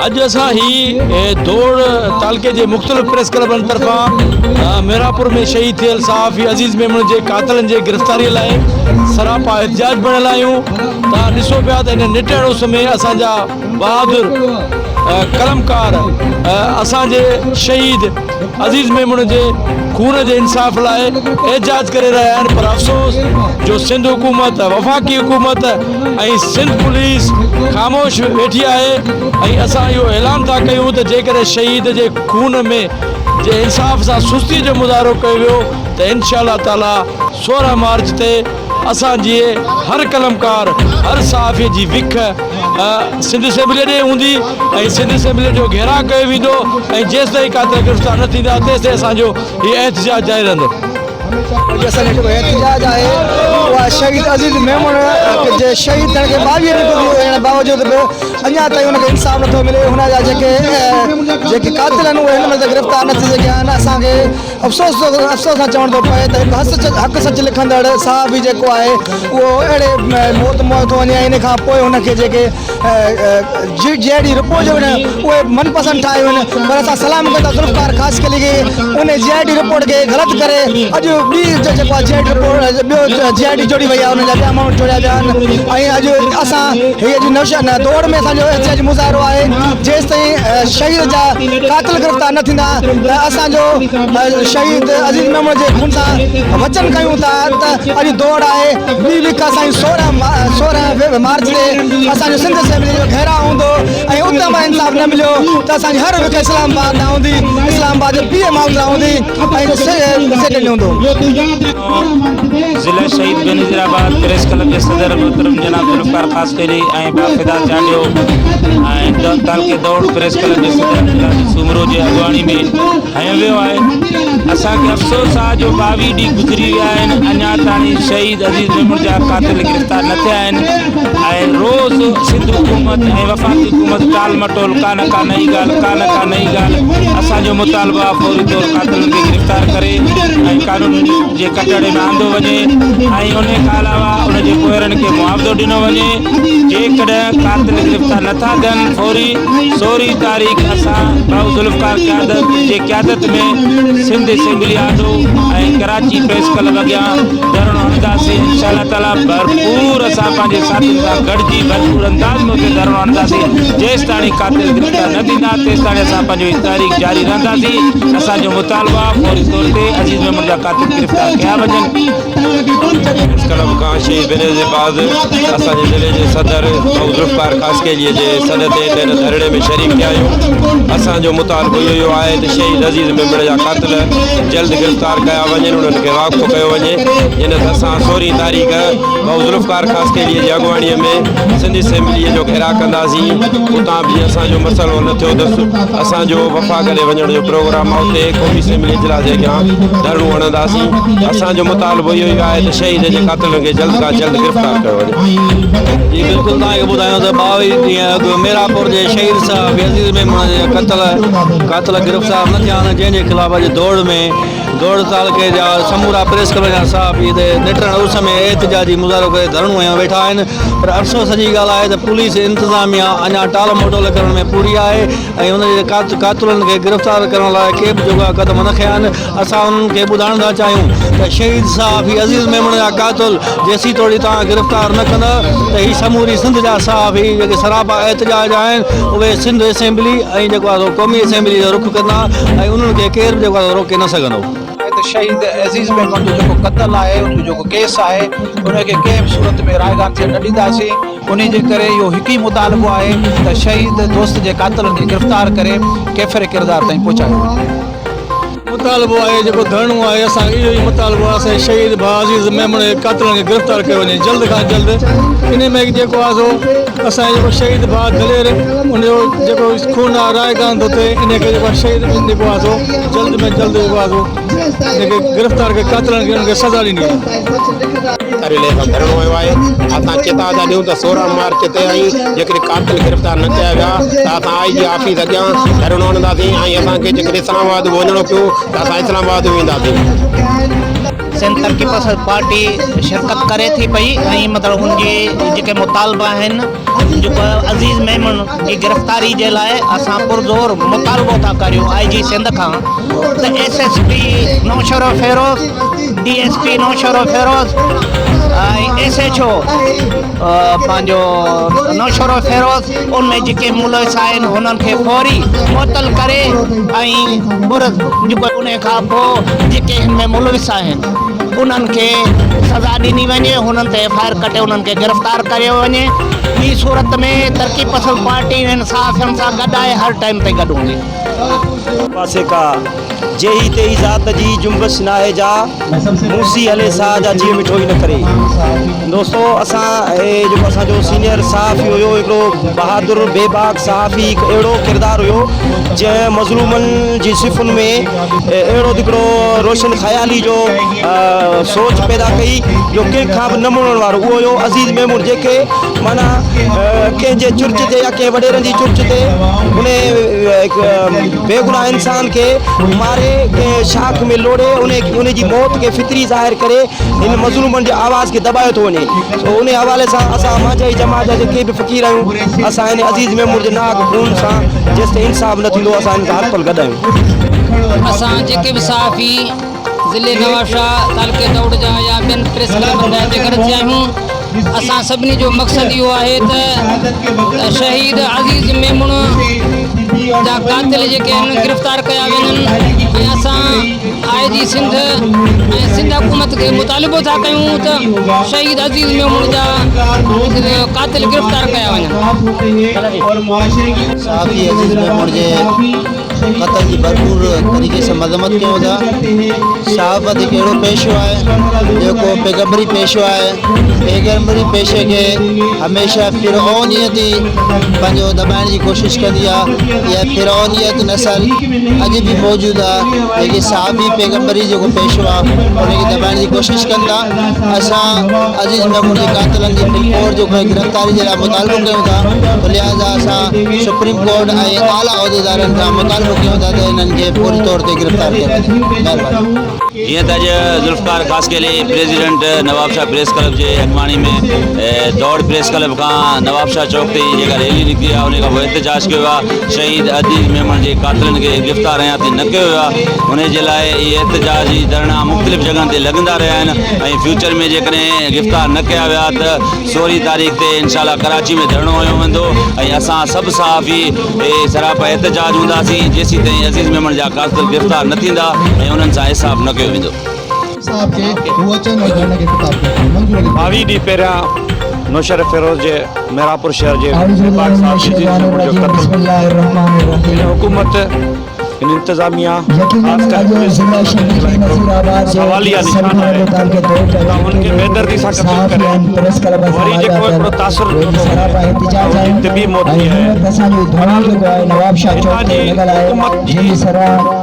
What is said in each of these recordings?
अॼु असां ही दौड़ तालके जे मुख़्तलिफ़ प्रेस क्लबनि तरफ़ां मीरापुर में शहीद थियल सहाफ़ी अज़ीज़ मेमण जे क़ातिलनि जे गिरफ़्तारीअ लाइ सरापा एहतजाज बणियल आहियूं। तव्हां ॾिसो पिया त हिन निटण उस में असांजा बहादुर कलमकार असांजे शहीद अज़ीज़ मेमण जे खून जे इंसाफ़ लाइ एहतजाज करे रहिया आहिनि। पर अफ़सोस जो सिंध हुकूमत, वफ़ाक़ी हुकूमत ऐं सिंध पुलिस ख़ामोश वेठी आहे ऐं असां इहो ऐलान था कयूं त जेकॾहिं शहीद जे खून में जे इंसाफ़ सां सुस्ती जो मुज़ाहिरो कयो वियो त इंशाअल्लाह ताला 16 मार्च ते असांजी हर कलमकार, हर सहाफ़ी जी विख सिंध असेंबली ॾे हूंदी ऐं सिंध असेंबली जो घेराव कयो वेंदो ऐं जेसि ताईं क़ातिल गिरफ़्तार न थींदा तेसि ताईं असांजो हीउ एहतजाज जारी रहंदो। असांजो जेको एहतजाज आहे उहा शहीद अज़ीज़ मेमण जे शहीद थियण खे 22 ॾींहं थियण बावजूद बि अञा ताईं हुनखे इंसाफ़ नथो मिले। हुनजा जेके क़ातिल आहिनि उहे हिन महिल गिरफ़्तार न थी सघिया आहिनि। असांखे अफ़सोस सां चवणो थो पए त हिकु हक़ सच लिखंदड़ सहाफ़ी जेको आहे उहो अहिड़े मौत थो वञे। इन खां पोइ हुनखे जेके जहिड़ी रिपोर्ट आहिनि उहे मनपसंदि ठाहियूं आहिनि। पर असां सलाम कंदा गिरफ़्तार ख़ासि करे खे उन GID रिपोर्ट खे ग़लति करे अॼु ॿी जेको आहे GID रिपोर्ट ॿियो GID जोड़ी वई आहे, हुनजा ॿिया माण्हू जोड़िया विया आहिनि। ऐं अॼु असां हीअ दौड़ में असांजो एहतजाज मुज़ाहिरो आहे जेसि ताईं शहीद जा क़ातिल गिरफ़्तार न थींदा त असांजो शहीद अज़ीज़ मेमण जे खून सां वचन कयूं था त अॼु दौड़ आहे। ॿी विक असांजी 16 मार्च ते असांजो सिंध असेंबली जो घेराव हूंदो ऐं उते मां इंसाफ़ न मिलियो त असांजी हर विक इस्लामाबाद न हूंदी, इस्लामाबाद जे ॿिए माउंट न हूंदी ऐं सेटल हूंदो। ज़िला शहीद बेनज़ीराबाद प्रेस क्लब के सदर मोहतरम जनाब गरफ्तार ख़ास करी ऐं बाफ़िदा चालियो ऐं तालके दौड़ प्रेस क्लब के सदर सूमरो जे अॻुवाणी में हयो वियो आहे। असांखे अफ़सोस आहे जो 22 ॾींहं गुज़री विया आहिनि, अञा ताईं शहीद अज़ीज़ मेमण जा क़ातिल गिरफ़्तार न थिया आहिनि ऐं रोज़ सिंध हुकूमत ऐं वफ़ाक़ी हुकूमत टाल मटोल का नई ॻाल्हि असांजो मुतालबो आहे फौरी तौर क़ातिलनि खे गिरफ़्तार करे ऐं कानून जे कटड़े में आंदो वञे ऐं उन खां अलावा उनजे पोयरनि खे मुआवज़ो ॾिनो वञे। जेकॾहिं क़ातिल गिरफ़्तार नथा थियनि फौरी 16 तारीख़ असां भाऊ ज़ुल्फ़कार क़यादत जे क़यादत में सिंध असेंबली आडो ऐं कराची प्रेस क्लब अॻियां धरणो हणंदासीं। इंशाअल्लाह ताला भरपूर असां पंहिंजे साथियुनि सां गॾिजी भरपूर अंदाज़ में उते धरणो हणंदासीं। जेसि ताईं क़ातिल गिरफ़्तार न थींदा तेसि ताईं असां पंहिंजो तारीख़ जारी रहंदासीं। असांजो मुतालबो आहे फौरी तौर ते अज़ीज़ मेमण जा क़ातिल गिरफ़्तार कया वञनि। प्रेस क्लब खां शहीद बेनज़ीराबाद असांजे ज़िले जे सदर ऐं ज़ुल्फ़कार ख़ास केलीअ जे सॾ ते धरणे में शरीक थिया आहियूं। असांजो मुतालबो इहो आहे त शहीद अज़ीज़ मेमण जा क़ातिल जल्द गिरफ़्तार कया वञनि, उन्हनि खे वाक़फ़ कयो वञे। इन असां 16 तारीख़ भाऊ ज़ुल्फ़कार ख़ास केलीअ जी अॻुवाणीअ में सिंध असेंबलीअ जो घेराव कंदासीं। उतां बि असांजो मसइलो न थियो त असांजो वफ़ाक़ ॾे वञण जो प्रोग्राम आहे, उते क़ौमी असेंबली इजलास जे अॻियां धरणो हणंदासीं। असांजो मुतालबो इहो ई आहे त शहीद जे क़ातिलनि खे जल्द खां जल्द गिरफ़्तार कयो वञे। जी बिल्कुलु तव्हांखे ॿुधायूं त 22 ॾींहं अॻु मीरापुर जे शहीद सहाफ़ी अज़ीज़ मेमण जे क़ातिल गिरफ़्तार न थिया आहिनि, जंहिंजे ख़िलाफ़ अॼु दौड़ तालके जा समूरा प्रेस क्लब जा सहाफ़ी हिते निटण उस में एहतजाजी मुज़ाहिरो करे धरणो हयां वेठा आहिनि। पर अफ़सोस जी ॻाल्हि आहे त पुलिस इंतिज़ामिया अञा टाल मटोल करण में पूरी आहे ऐं हुनजे क़ातिलनि खे गिरफ़्तार करण लाइ के बि जोगा क़दम न खयां आहिनि। असां उन्हनि खे ॿुधाइण था चाहियूं त शहीद सहाफ़ी अज़ीज़ मेमण जा क़ातिल जेसीं तोड़ी तव्हां गिरफ़्तार न कंदा त ही समूरी सिंध जा सहाफ़ी जेके सरापा एहतजाज आहिनि उहे सिंध असेंबली ऐं जेको आहे क़ौमी असेंबली जो रुख़ कंदा ऐं उन्हनि खे केर बि जेको आहे रोके न सघंदो। शहीद अज़ीज़ मेमण जो जेको क़त्ल आहे, उनजो जेको केस आहे, उनखे कंहिं बि सूरत में रायगान थियण न ॾींदासीं। उन जे करे इहो हिकु ई मुतालबो आहे त शहीद दोस्त जे क़ातिलनि खे गिरफ़्तार करे कैफ़रे किरदार ताईं पहुचायो वञे। मुतालबो आहे जेको धरणो आहे, असांखे इहो ई मुतालबो आहे असांजे शहीद भाउ अज़ीज़ मेमण जे क़ातिलनि खे गिरफ़्तार कयो वञे जल्द खां जल्द। इन में जेको आहे सो असांजो जेको शहीद भाउ दलेर उनजो जेको खून आहे रायगान थो थिए, इनखे जेको शहीद जेको आहे सो जल्द में जल्द जेको आहे सो जेके गिरफ़्तार के क़ातिलनि खे उन्हनि खे सज़ा ॾिनी धरणो वियो आहे। असां चेता था ॾियूं त 16 मार्च ते जेकॾहिं क़ातिल गिरफ़्तार न कया विया त असां IG ऑफिस अॻियां धरणो हणंदासीं ऐं असांखे जेकॾहिं इस्लामाबाद वञिणो पियो त असां इस्लामाबाद वेंदासीं। सिंध तरक़ी पसंद पार्टी शिरकत करे थी पई ऐं मतिलबु उनजे जेके मुतालबा आहिनि जेको अज़ीज़ मेमण की गिरफ़्तारी जे लाइ असां पुरज़ोर मुतालबो था करियूं IG सिंध खां त SSP नौशर फेरोज़ DSP नौशर फेरोज़ ऐं SHO पंहिंजो नौशर फेरोज़ उनमें जेके मुलविस आहिनि हुननि खे फौरी मुअतल करे ऐं जेको उन खां पोइ जेके हिन में मुलविस आहिनि उन्हनि खे सज़ा ॾिनी वञे, हुननि ते FIR कटे उन्हनि खे गिरफ़्तार कयो वञे। ॿी सूरत में तरक़ी पसंद पार्टी इंसाफ़ियुनि सां गॾु आहे, हर टाइम ते गॾु हूंदी। पासे का जेही तेही ज़ात जी जुम्बश नाहे जा मूसी हले सा जा जी मिठो ही न करे। दोस्तों असां जेको असांजो सीनियर सहाफ़ी हुयो हिकिड़ो बहादुर बेबाक सहाफ़ी हिकु अहिड़ो किरदारु हुयो जंहिं मज़लूमनि जी सिफ़ुनि में अहिड़ो हिकिड़ो रोशन ख़याली जो सोच पैदा कई जो कंहिंखां बि न मुड़ण वारो उहो हुयो अज़ीज़ मेमून, जेके माना कंहिंजे चुर्च ते या कंहिं वॾेरनि जी चुर्च ते उन बेगुनाह इंसान खे मारे के शाख में लोड़े उन जी मौत के फितरी ज़ाहिर करे इन मज़लूमनि जे आवाज़ खे दबायो थो वञे। तो उन हवाले सां असां मांझाई जमात जा जेके बि फ़क़ीर आहियूं असां इन अज़ीज़ मेमून जे नाक खून सां जेसिताईं इंसाफ़ न थींदो असां इन खां हर पल गॾु आहियूं। असां जेके बि सहाफ़ी ज़िले नवाबशाह तालुके दौड़ जा या ॿियनि प्रेस क्लब ते गॾिजी आहियूं, असां सभिनी जो मक़सदु इहो आहे त शहीद अज़ीज़ मेमण जा कातिल जेके आहिनि गिरफ़्तार कया वञनि ऐं असां IG सिंध ऐं सिंध हुकूमत खे मुतालिबो था कयूं त शहीद अज़ीज़ मेमण जा कातिल गिरफ़्तार कया वञनि। सहाफ़ी अज़ीज़ मेमण जे क़तल जी भरपूर तरीक़े से मज़म्मत कयूं था। सहाफ़त हिकु अहिड़ो पेशो आहे जेको पैगम्बरी पेशो आहे। पैगम्बरी पेशे खे हमेशह फ़िरऔनियत ई पंहिंजो दॿाइण जी कोशिशि कंदी आहे। इहा फ़िरऔनियत नसल अॼु बि मौजूदु आहे, जेकी सहाफ़ी पैगम्बरी जेको पेशो आहे उनखे दॿाइण जी कोशिशि कनि था। असां अज़ीज़ मेमून जे कातिलनि जी फिलकोर जो गिरफ़्तारी जे लाइ मुतालबो कयूं था, त लिहाज़ा असां सुप्रीम कोर्ट ऐं आला उहिदेदारनि खां मुतालबो कयूं था त इन्हनि खे पूरी तौर ते गिरफ़्तार कयो वञे। महिरबानी। जीअं त अॼु ज़ुल्फ़कार ख़ासि करे प्रेसिडेंट नवाबशाह प्रेस क्लब जे अॻवानी में दौड़ प्रेस क्लब खां नवाबशाह चौक ते जेका रैली निकिती आहे उन खां पोइ एहतजाज कयो आहे। शहीद अज़ीज़ मेमण जे कातिलनि खे गिरफ़्तार अञा ताईं न कयो वियो आहे, उन जे लाइ इहे एहतजाज जी धरणा मुख़्तलिफ़ जॻहनि ते लॻंदा रहिया आहिनि ऐं फ्यूचर में जेकॾहिं गिरफ़्तार न कया विया त 16 तारीख़ ते इंशाअल्लाह कराची में धरणो हयो वेंदो ऐं असां सभु सहाफ़ी सरापा एहतजाज हूंदासीं जेसीं ताईं अज़ीज़ मेमण जा कातिल गिरफ़्तार न थींदा ऐं उन्हनि सां इंसाफ़ न कयो वेंदो। 22 ॾींहं पहिरियां नौशर फेरोज़ जे मेरापुर शहर जे हुकूमत इन इंतज़ामिया सवालिया निशान आहे त उनखे बेदर्दी सां कतल करे वरी जेको हिकिड़ो तासुर तिबी मौत थी आहे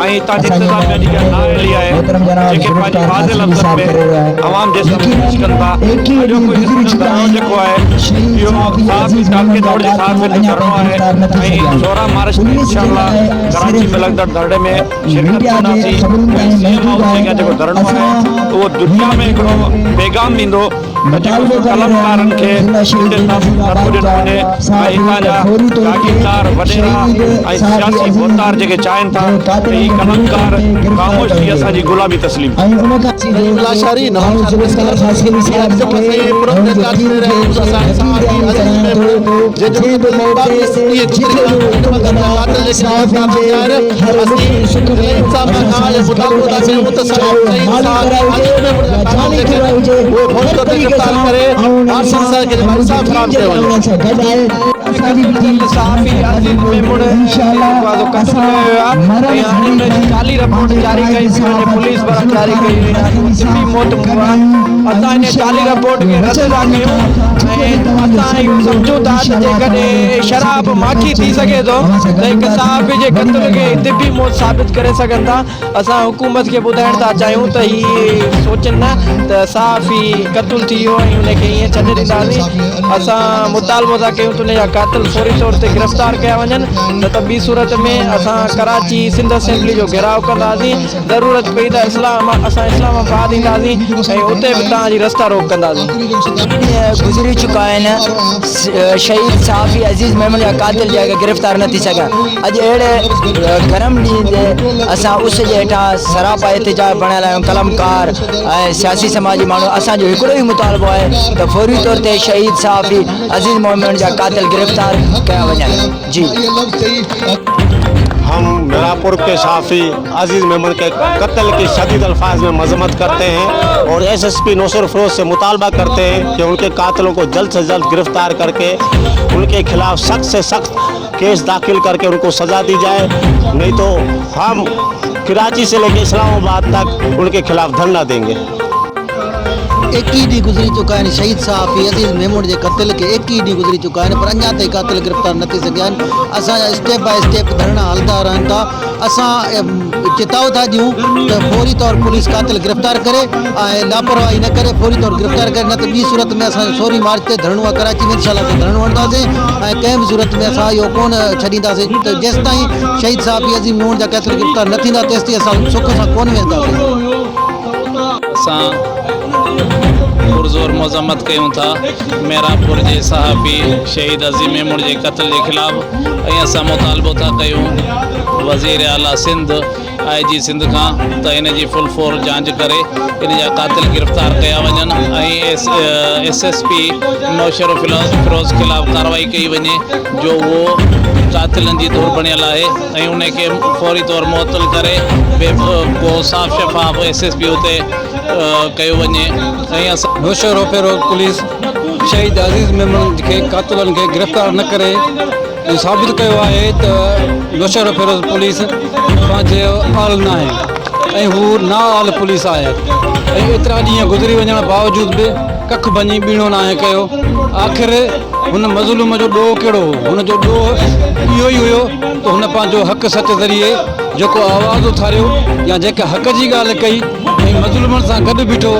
ऐं हितां जी इंतज़ामिया जेका नाअहली आहे जेके पंहिंजे वाज़े लफ़्ज़नि में आवाम जे साम्हूं पेश कनि था। जेको आहे इहो सहाफ़ी तालुके दौड़ जे सहाफ़ियुनि जो धरणो आहे ऐं 16 मार्च ते इंशाअल्लाह कराची में लॻंदड़ धरणे में शिरकत कंदासीं। सीएम हाउस जेका जेको धरणो आहे उहो दुनिया में हिकिड़ो पैगाम ॾींदो त जेको कलमकारनि खे इंसाफ़ नथो ॾिनो वञे ऐं हितां जा जागीरदार वॾेरा ऐं सियासी बोतार जेके चाहिनि था त ही कलमकार ख़ामोश थी असांजी ग़ुलामी तस्लीम। जाली रिपोर्ट जारी कई पुलिस द्वारा जारी कई तिबी मौत असां इन जाली रिपोर्ट खे रद्द था कयूं ऐं असां सम्झूं था त जेकॾहिं शराब माखी थी सघे थो त हिकु सहाफ़ी जे क़त्ल खे तिबी मौत साबित करे सघनि था। असां हुकूमत खे ॿुधाइण था चाहियूं त ही सोचनि न त सहाफ़ी क़त्ल थी वियो ऐं उनखे ईअं छॾे ॾींदासीं। असां मुतालबो था कयूं त उनजा कातिल फौरी तौर ते गिरफ़्तार कया वञनि, न त ॿी सूरत में असां कराची सिंध असेंबली जो घेराव कंदासीं। ज़रूरत पई त असां इस्लामाबाद ईंदासीं ऐं उते बि तव्हांजी रस्ता रोक कंदासीं। गुज़री चुका आहिनि शहीद सहाफ़ी अज़ीज़ मेमण जा कातिल जेके गिरफ़्तार न थी सघनि। अॼु अहिड़े गरम ॾींहं ते असां उस जे हेठां सरापा एहतजाज बणियल आहियूं, कलमकार ऐं सियासी समाजी माण्हू। असांजो हिकिड़ो ई मुतालबो आहे त फौरी तौर ते शहीद सहाफ़ी अज़ीज़ मेमण जा कातिल गिरफ़्तार कया वञनि। जी, हम मीरापुर के सहाफ़ी अजीज़ मेमण के कत्ल की शदीद अल्फाज में मजम्मत करते हैं और SSP नौशर फरोज से मुतालबा करते हैं कि उनके कातिलों को जल्द से जल्द गिरफ्तार करके उनके खिलाफ सख्त से सख्त केस दाखिल करके उनको सज़ा दी जाए, नहीं तो हम कराची से लेकर इस्लामाबाद तक उनके खिलाफ धरना देंगे। 21 ॾींहं गुज़री चुका आहिनि शहीद सहाफ़ी अज़ीज़ मेमण जे क़त्ल खे 21 ॾींहं गुज़री चुका आहिनि, पर अञा ताईं कातिल गिरफ़्तार न थी सघिया आहिनि। असांजा स्टेप बाय स्टेप धरना हलंदा रहनि था। असां चेताव था ॾियूं त फौरी तौर पुलिस कातिल गिरफ़्तार करे ऐं लापरवाही न करे, फौरी तौर गिरफ़्तार करे, न त ॿी सूरत में असां 16 मार्च ते धरणो आहे कराची में, इंशाअल्लाह ते धरणो हणंदासीं ऐं कंहिं बि सूरत में असां इहो कोन छॾींदासीं त जेसि ताईं शहीद सहाफ़ी अज़ीज़ मेमण जा कातिल गिरफ़्तार न थींदा तेसि ताईं असां सुख सां कोन वेंदासीं। असां पुरज़ोर मज़म्मत कयूं था मीरापुर जे सहाफ़ी शहीद अज़ीज़ मेमण जे क़त्ल जे ख़िलाफ़ ऐं असां मुतालबो था कयूं वज़ीर आला सिंध IG सिंध खां त इन जी फुल फोर जांच करे इन जा कातिल गिरफ़्तार कया वञनि ऐं SSP नौशर फरोज ख़िलाफ़ कार्रवाई कई वञे जो उहो कातिलनि जी धुर बणियल आहे ऐं उनखे फौरी तौर मुअतल करे को साफ़ शफ़ाफ़ SSP उते कयो वञे। ऐं असां नौशर फरोज पुलिस शहीद अज़ीज़ मेमण खे कातिलनि खे गिरफ़्तार न करे साबित कयो आहे त नौशर फरोज पुलिस पंहिंजे आल न आहे ऐं हू ना आल पुलिस आहे ऐं एतिरा ॾींहं गुज़री वञण बावजूद बि कख भञी ॿीणो न आहे कयो। आख़िर हुन मज़लूम जो ॾोह कहिड़ो हो? हुनजो ॾोह इहो ई हुयो त हुन पंहिंजो हक़ सच ज़रिए जेको आवाज़ उथारियो या जेके हक़ जी ॻाल्हि कई ऐं मज़लूमनि सां गॾु बीठो,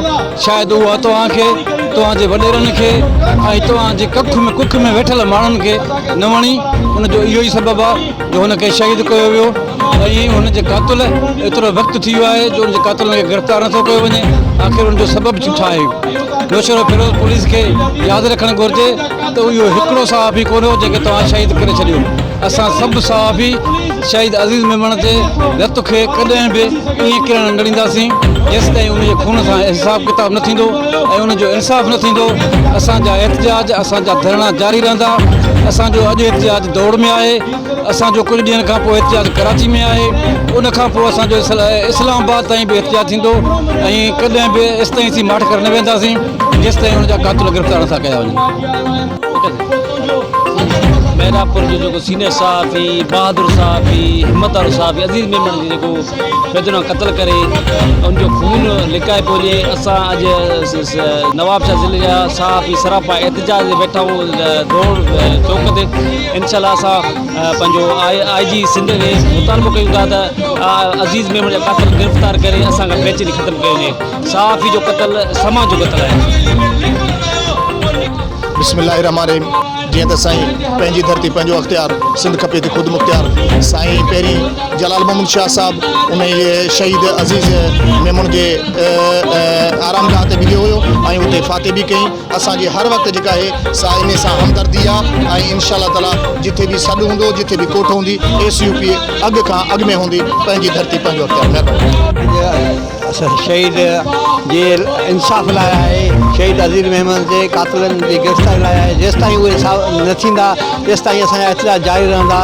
शायदि उहा तव्हांखे तव्हांजे वॾेरनि खे ऐं तव्हांजे कुख में वेठल माण्हुनि खे न वणी। हुनजो इहो ई सबबु आहे जो हुनखे शहीद कयो वियो ऐं हुनजे कातिल एतिरो वक़्तु थी वियो आहे जो हुनजे कातिलनि खे गिरफ़्तार नथो कयो वञे। आख़िर हुनजो सबबु छा आहे? नौशर फरोज पुलिस खे यादि रखणु घुरिजे त इहो हिकिड़ो सहाफ़ी कोन हो जंहिंखे तव्हां शहीद करे छॾियो। असां सभु सहाफ़ी शहीद अज़ीज़ मेमण जे रत खे कॾहिं बि ईअं किरण न ॾींदासीं जेसि ताईं उनजे खून सां हिसाब किताब न थींदो ऐं उनजो इंसाफ़ न थींदो। असांजा एहतजाज असांजा धरना जारी रहंदा। असांजो अॼु एहतजाज दौड़ में आहे, असांजो कुझु ॾींहंनि खां पोइ एहतजाज कराची में आहे, उन खां पोइ असांजो इस्लामाबाद ताईं बि एहतजाज थींदो ऐं कॾहिं बि इस्ताईं माठ करे न वेंदासीं जेसि ताईं हुनजा कातिल गिरफ़्तार नथा कया वञनि। मीरापुर जो जेको सीनियर सहाफ़ी बहादुर सहाफ़ी हिम्मत वारो सहाफ़ी अज़ीज़ मेमण जी जेको बेदना क़त्ल करे उनजो खून लिकाए पियो वञे। असां अॼु नवाबशाह ज़िले जा सहाफ़ी सरापा एहतजाज वेठा आहियूं दौड़ चौक ते। इंशाअल्लाह असां पंहिंजो IG सिंध खे मुतालबो कयूं था त अज़ीज़ मेमण जा कातिल गिरफ़्तार करे असां खां बेचैनी ख़तमु कयो वञे। सहाफ़ी जो क़त्ल समाज जो क़त्ल आहे। बिस्मिल्लाहिर्रहमानिर्रहीम। जीअं त साईं पंहिंजी धरती पंहिंजो अख़्तियार सिंध खपे त ख़ुदि मुख़्तियार। साईं पहिरीं जलाल मोहम्मद शाह साहब उन शहीद अज़ीज़ मेमण जे आरामगाह ते वियो हुयो ऐं उते फाते बि कई। असांजी हर वक़्तु जेका आहे सा इन सां हमदर्दी आहे ऐं इंशाअल्लाह ताला जिथे बि सॾु हूंदो जिथे बि कोठ हूंदी SUP अॻु खां अॻु में हूंदी। पंहिंजी धरती पंहिंजो अख़्तियार। शहीद जे इंसाफ़ लाइ आहे, शहीद अज़ीज़ मेमण जे कातिलनि जी गिरफ़्तारी लाइ आहे। जेसि ताईं उहे न थींदा तेसि ताईं असांजा एहतजाज जारी रहंदा।